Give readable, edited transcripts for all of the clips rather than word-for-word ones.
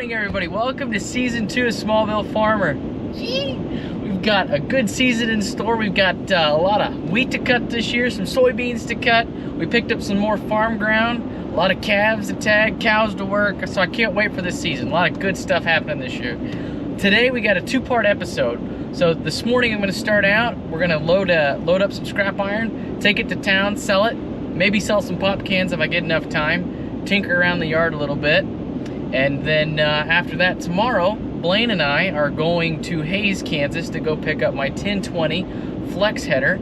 morning, everybody. Welcome to season 2 of Smallville Farmer. We've got a good season in store. We've got a lot of wheat to cut this year, some soybeans to cut. We picked up some more farm ground, a lot of calves to tag, cows to work. So I can't wait for this season. A lot of good stuff happening this year. Today we got a 2-part episode. So this morning I'm going to start out. We're going to load up some scrap iron, take it to town, sell it, maybe sell some pop cans if I get enough time, tinker around the yard a little bit. And then after that, tomorrow, Blaine and I are going to Hays, Kansas to go pick up my 1020 flex header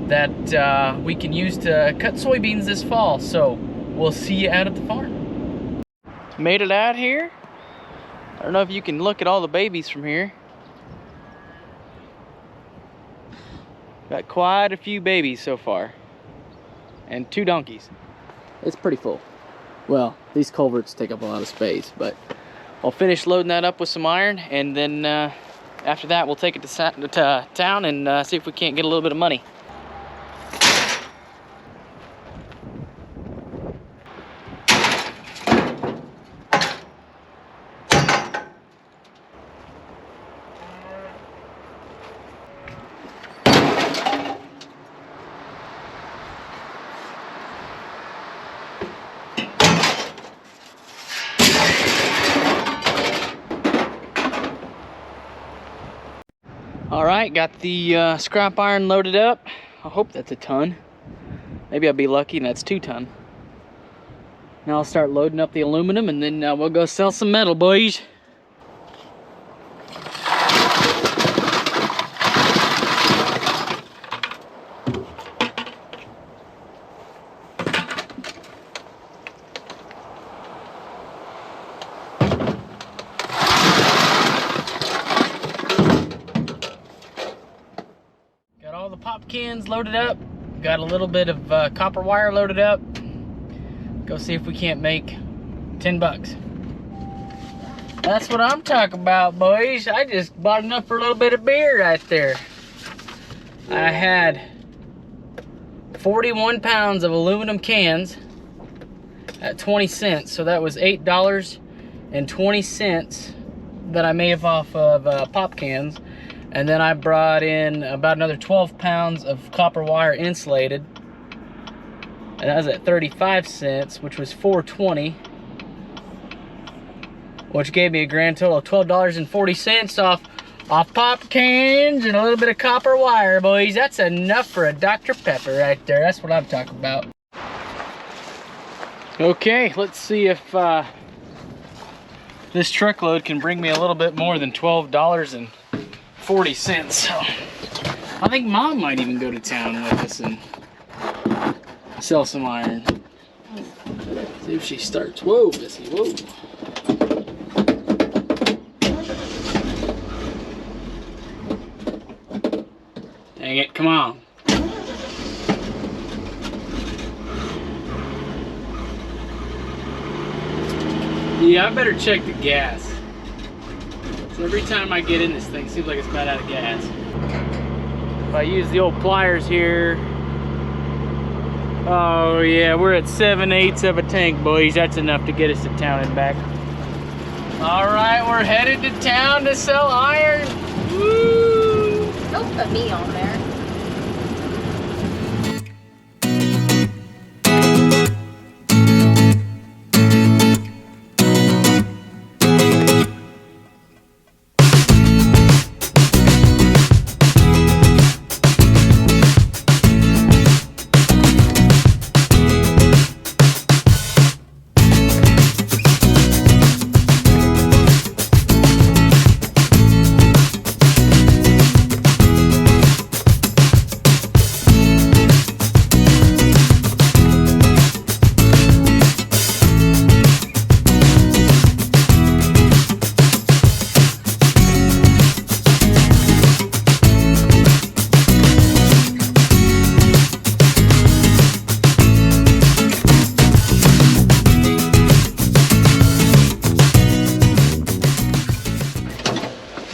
that we can use to cut soybeans this fall. So we'll see you out at the farm. Made it out here. I don't know if you can look at all the babies from here. Got quite a few babies so far. And 2 donkeys. It's pretty full. Well, these culverts take up a lot of space, but I'll finish loading that up with some iron, and then after that we'll take it to town and see if we can't get a little bit of money. All right, got the scrap iron loaded up. I hope that's a ton. Maybe I'll be lucky and that's 2 ton. Now I'll start loading up the aluminum, and then we'll go sell some metal, boys. All the pop cans loaded up. Got a little bit of copper wire loaded up. Go see if we can't make 10 bucks. That's what I'm talking about, boys. I just bought enough for a little bit of beer right there. I had 41 pounds of aluminum cans at 20 cents. So that was $8.20 that I made off of pop cans. And then I brought in about another 12 pounds of copper wire insulated. And that was at 35 cents, which was $4.20. Which gave me a grand total of $12.40 off pop cans and a little bit of copper wire, boys. That's enough for a Dr. Pepper right there. That's what I'm talking about. Okay, let's see if this truckload can bring me a little bit more than $12.40. So I think Mom might even go to town with us and sell some iron. See if she starts. Whoa, Missy, whoa. Dang it, come on. Yeah, I better check the gas. Every time I get in this thing, it seems like it's about out of gas. If I use the old pliers here, oh yeah, we're at 7/8 of a tank, boys. That's enough to get us to town and back. All right, we're headed to town to sell iron. Woo! Don't put me on there.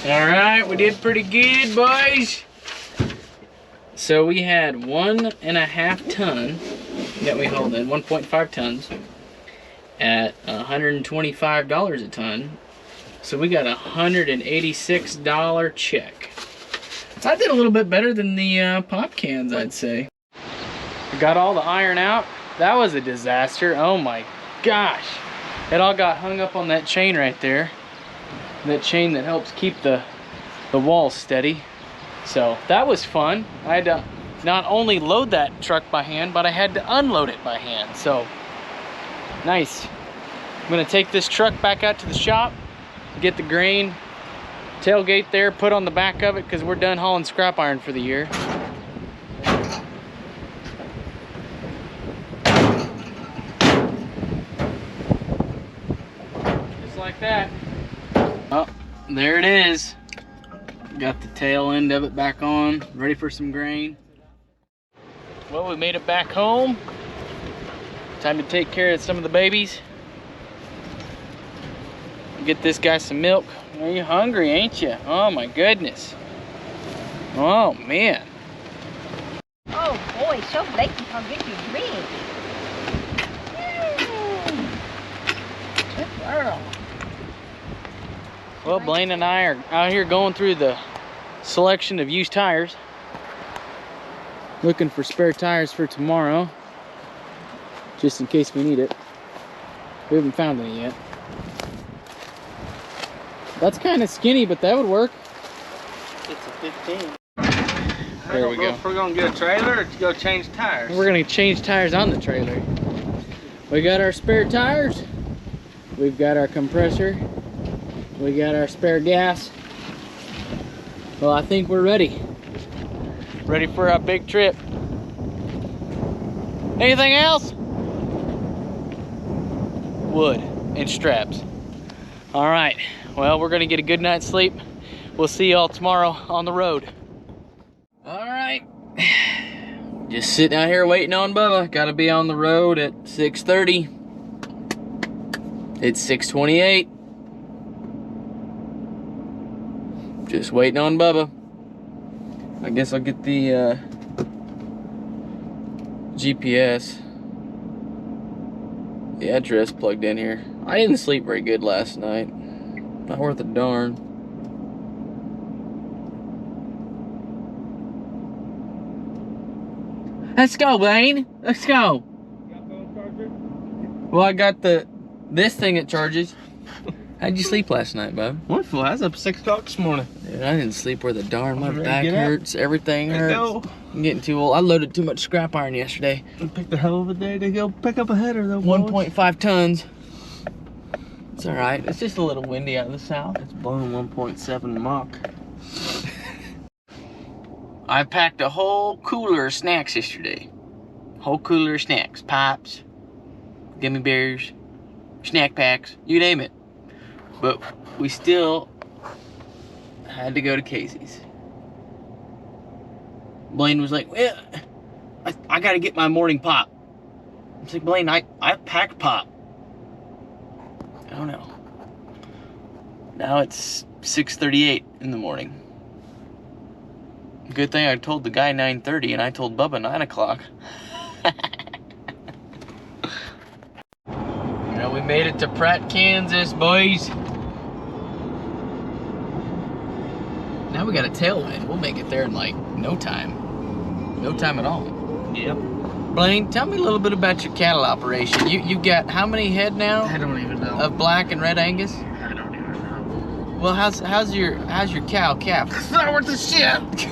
Alright, we did pretty good, boys. So we had 1.5 ton that we hauled in, 1.5 tons at $125 a ton. So we got a $186 check. So I did a little bit better than the pop cans, I'd say. I got all the iron out. That was a disaster. Oh my gosh. It all got hung up on that chain right there. That chain that helps keep the walls steady. So that was fun. I had to not only load that truck by hand, but I had to unload it by hand. So nice. I'm gonna take this truck back out to the shop, get the grain tailgate there, put on the back of it, because we're done hauling scrap iron for the year. Just like that. Oh, there it is. Got the tail end of it back on, ready for some grain. Well, we made it back home. Time to take care of some of the babies. Get this guy some milk. Are you hungry, ain't you? Oh my goodness. Oh man. Oh boy, so Blakey can get you drink. Good girl. Well, Blaine and I are out here going through the selection of used tires. Looking for spare tires for tomorrow, just in case we need it. We haven't found any yet. That's kind of skinny, but that would work. It's a 15. There we go. If we're gonna get a trailer or to go change tires. We're gonna change tires on the trailer. We got our spare tires. We've got our compressor. We got our spare gas. Well, I think we're ready. Ready for a big trip. Anything else? Wood and straps. All right, well, we're gonna get a good night's sleep. We'll see y'all tomorrow on the road. All right, just sitting out here waiting on Bubba. Gotta be on the road at 6:30. It's 6:28. Just waiting on Bubba. I guess I'll get the GPS, the address plugged in here. I didn't sleep very good last night. Not worth a darn. Let's go, Blaine. Let's go. Well, I got this thing that charges. How'd you sleep last night, bub? Wonderful. I was up at 6 o'clock this morning. Dude, I didn't sleep worth a darn. My ready to back get up? hurts. Everything Let's hurts. go. I'm getting too old. I loaded too much scrap iron yesterday. I picked a hell of a day to go pick up a header though. 1.5 tons. It's all right. It's just a little windy out of the south. It's blowing 1.7 Mach. I packed a whole cooler of snacks yesterday. Whole cooler of snacks. Pops, gummy bears, snack packs, you name it. But we still had to go to Casey's. Blaine was like, well, I gotta get my morning pop. I was like, Blaine, I packed pop. I don't know. Now it's 6:38 in the morning. Good thing I told the guy 9:30 and I told Bubba 9 o'clock. You know, we made it to Pratt, Kansas, boys. Now we got a tailwind. We'll make it there in like no time. No time at all. Yep. Blaine, tell me a little bit about your cattle operation. You got how many head now? I don't even know. Of black and red Angus? I don't even know. Well, how's your cow calf? It's not worth a shit.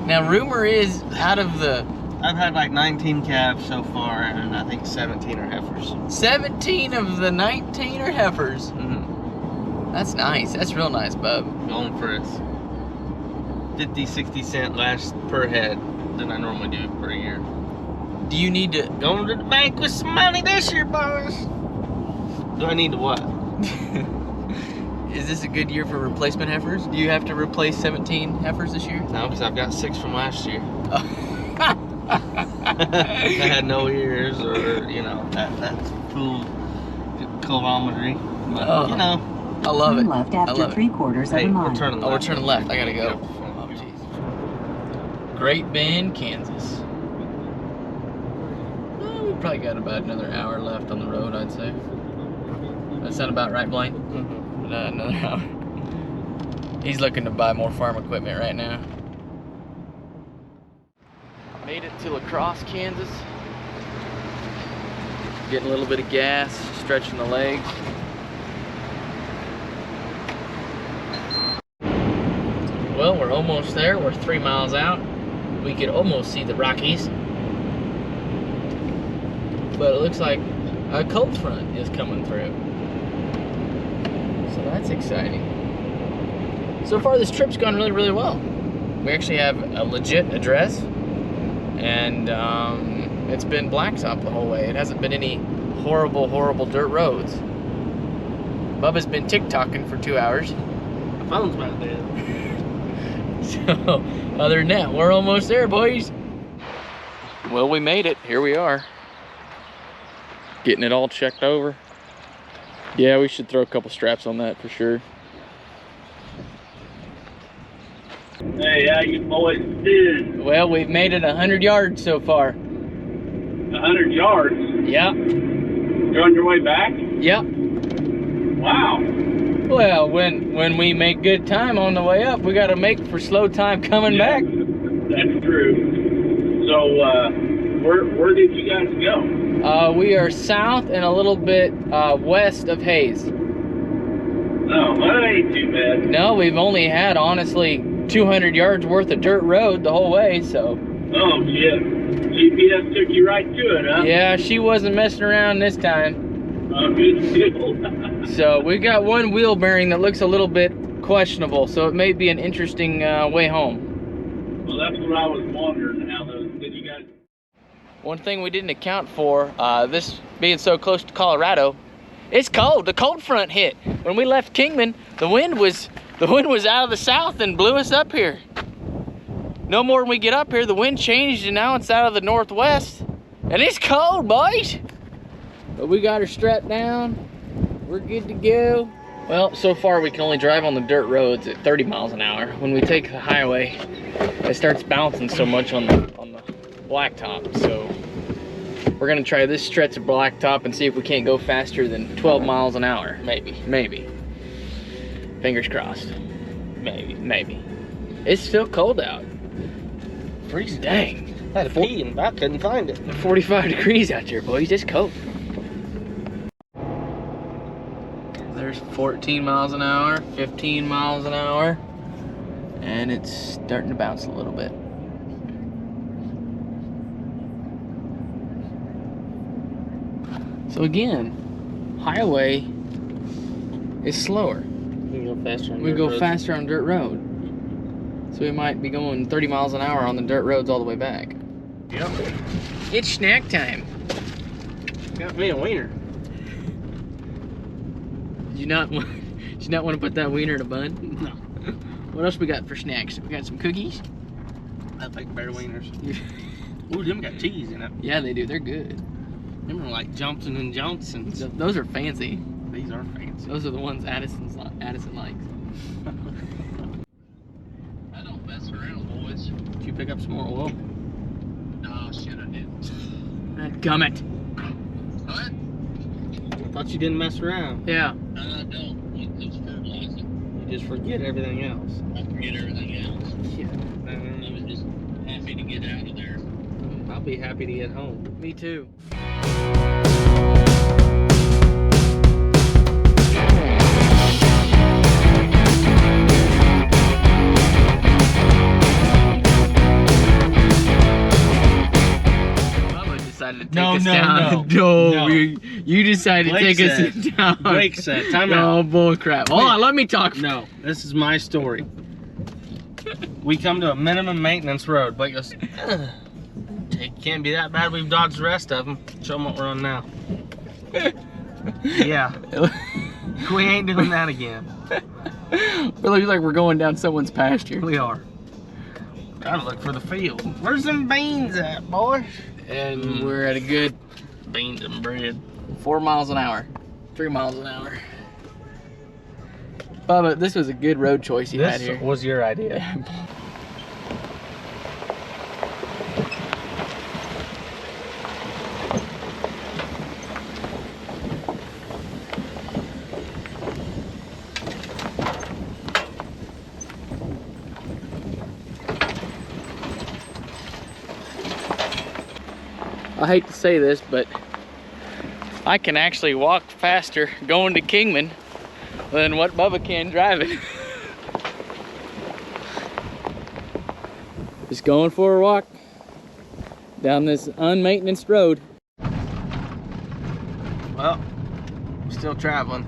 Now, rumor is out of the I've had like 19 calves so far, and I think 17 are heifers. 17 of the 19 are heifers. Mm-hmm. That's nice. That's real nice, bub. Going for us 50-60 cent less per head than I normally do per year. Do you need to? Going to the bank with some money this year, boys. Do I need to what? Is this a good year for replacement heifers? Do you have to replace 17 heifers this year? No, because I've got 6 from last year. I had no ears, or that's full kilometry. But Oh. you know, I love it. Turn left I after love it. 3/4 of hey, a mile. we're turning Oh, left. we're turning left. I gotta go. Yep. Oh, jeez. Great Bend, Kansas. Well, we probably got about another hour left on the road, I'd say. That sound about right, Blaine? Mhm. another hour. He's looking to buy more farm equipment right now. Made it to La Crosse, Kansas. Getting a little bit of gas, stretching the legs. Well, we're almost there. We're 3 miles out. We could almost see the Rockies. But it looks like a cold front is coming through. So that's exciting. So far this trip's gone really, really well. We actually have a legit address, and it's been blacktop the whole way. It hasn't been any horrible, horrible dirt roads. Bubba's been TikToking for 2 hours. My phone's about dead. So, other than that, we're almost there, boys. Well, we made it. Here we are. Getting it all checked over. Yeah, we should throw a couple straps on that for sure. Hey, how you boys doing? Well, we've made it 100 yards so far. 100 yards? Yep. You're on your way back? Yep. Wow. Well, when we make good time on the way up, we got to make for slow time coming back. That's true. So, where did you guys go? We are south and a little bit west of Hayes. Oh, that ain't too bad. No, we've only had, honestly, 200 yards worth of dirt road the whole way, so. Oh, shit. GPS took you right to it, huh? Yeah, she wasn't messing around this time. Oh, good deal. So we got one wheel bearing that looks a little bit questionable, so it may be an interesting way home. Well, that's what I was wondering. How did you guys? One thing we didn't account for, this being so close to Colorado, it's cold. The cold front hit. When we left Kingman, the wind was out of the south and blew us up here. No more when we get up here, the wind changed and now it's out of the northwest. And it's cold, boys. But we got her strapped down. We're good to go. Well, so far we can only drive on the dirt roads at 30 miles an hour. When we take the highway, it starts bouncing so much on the blacktop. So we're gonna try this stretch of blacktop and see if we can't go faster than 12 miles an hour. Maybe. Fingers crossed. Maybe. It's still cold out. Freezing. Dang. I had to pee and I couldn't find it. 45 degrees out there, boys. It's cold. There's 14 miles an hour, 15 miles an hour, and it's starting to bounce a little bit. So again, highway is slower. We go faster on We dirt go roads. faster on dirt road. So we might be going 30 miles an hour on the dirt roads all the way back. Yep. It's snack time. Got me a wiener. Did you not want to put that wiener in a bun? No. What else we got for snacks? We got some cookies. I like bear wieners. Ooh, them got cheese in it. Yeah, they do. They're good. Them are like Johnson & Johnson's. Those are fancy. These are fancy. Those are the ones Addison likes. I don't mess around, boys. Did you pick up some more oil? Oh, shit, I did. That gummit. What? I thought you didn't mess around. Yeah. I don't. When it comes to fertilizing, You just forget everything else. I forget everything else. Yeah. I was just happy to get out of there. I'll be happy to get home. Me too. Decided to take us down. No. You decided Blake to take us said. down. Blake said, time out. Oh, bull crap. Hold on, let me talk. No, this is my story. We come to a minimum maintenance road. Blake goes, "Ugh, it can't be that bad. We've dodged the rest of them. Show them what we're on now." Yeah. We ain't doing that again. It looks like we're going down someone's pasture. We are. Trying to look for the field. Where's them beans at, boy? And we're at a good Beans and bread. 4 miles an hour. 3 miles an hour. Bubba, this was a good road choice you had This here. was your idea. I hate to say this, but I can actually walk faster going to Kingman than what Bubba can driving. Just going for a walk down this unmaintened road. Well, I'm still traveling.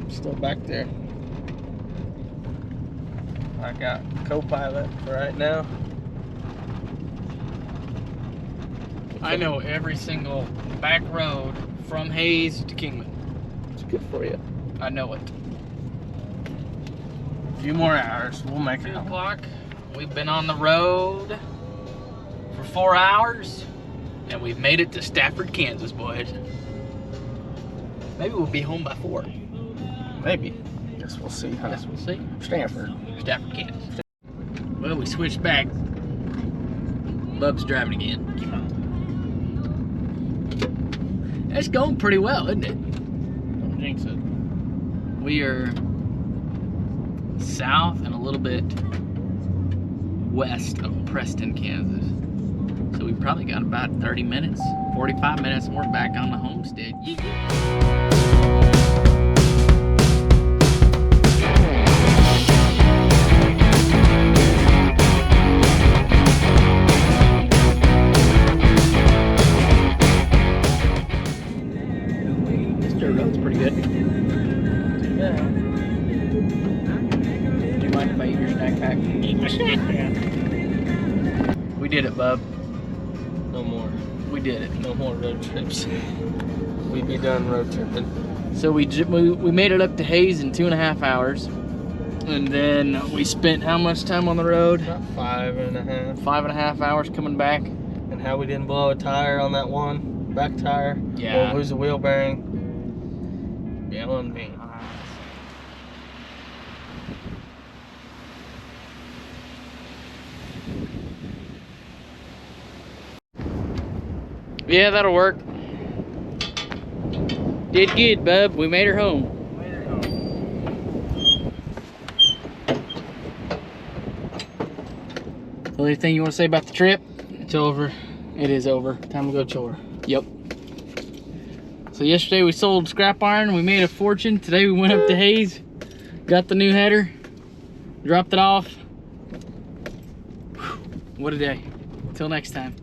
Still back there. I got co-pilot for right now. I know every single back road from Hayes to Kingman. It's good for you. I know it. A few more hours, we'll make it 2 home. o'clock. We've been on the road for 4 hours, and we've made it to Stafford, Kansas, boys. Maybe we'll be home by 4. Maybe. Guess we'll see, huh? Guess we'll see. Stanford. Stafford, Kansas. Well, we switched back. Bub's driving again. It's going pretty well, isn't it? Don't jinx it. We are south and a little bit west of Preston, Kansas. So we probably got about 30 minutes, 45 minutes, and we're back on the homestead. This dirt road's pretty good. Yeah. Do you mind if I eat your snack pack? Eat my snack pack. We did it, bub. No more. We did it. No more road trips. We be done road tripping. So we made it up to Hayes in 2.5 hours. And then we spent how much time on the road? About 5.5. 5.5 hours coming back. And how we didn't blow a tire on that one back tire. Yeah. Or lose a wheel bearing. Beyond me. Yeah, that'll work. Did good, bub. We made her home. Well, anything you want to say about the trip? It's over. It is over. Time to go chore. Yep. So yesterday we sold scrap iron. We made a fortune. Today we went up to Hayes, got the new header, dropped it off. Whew, what a day. Until next time.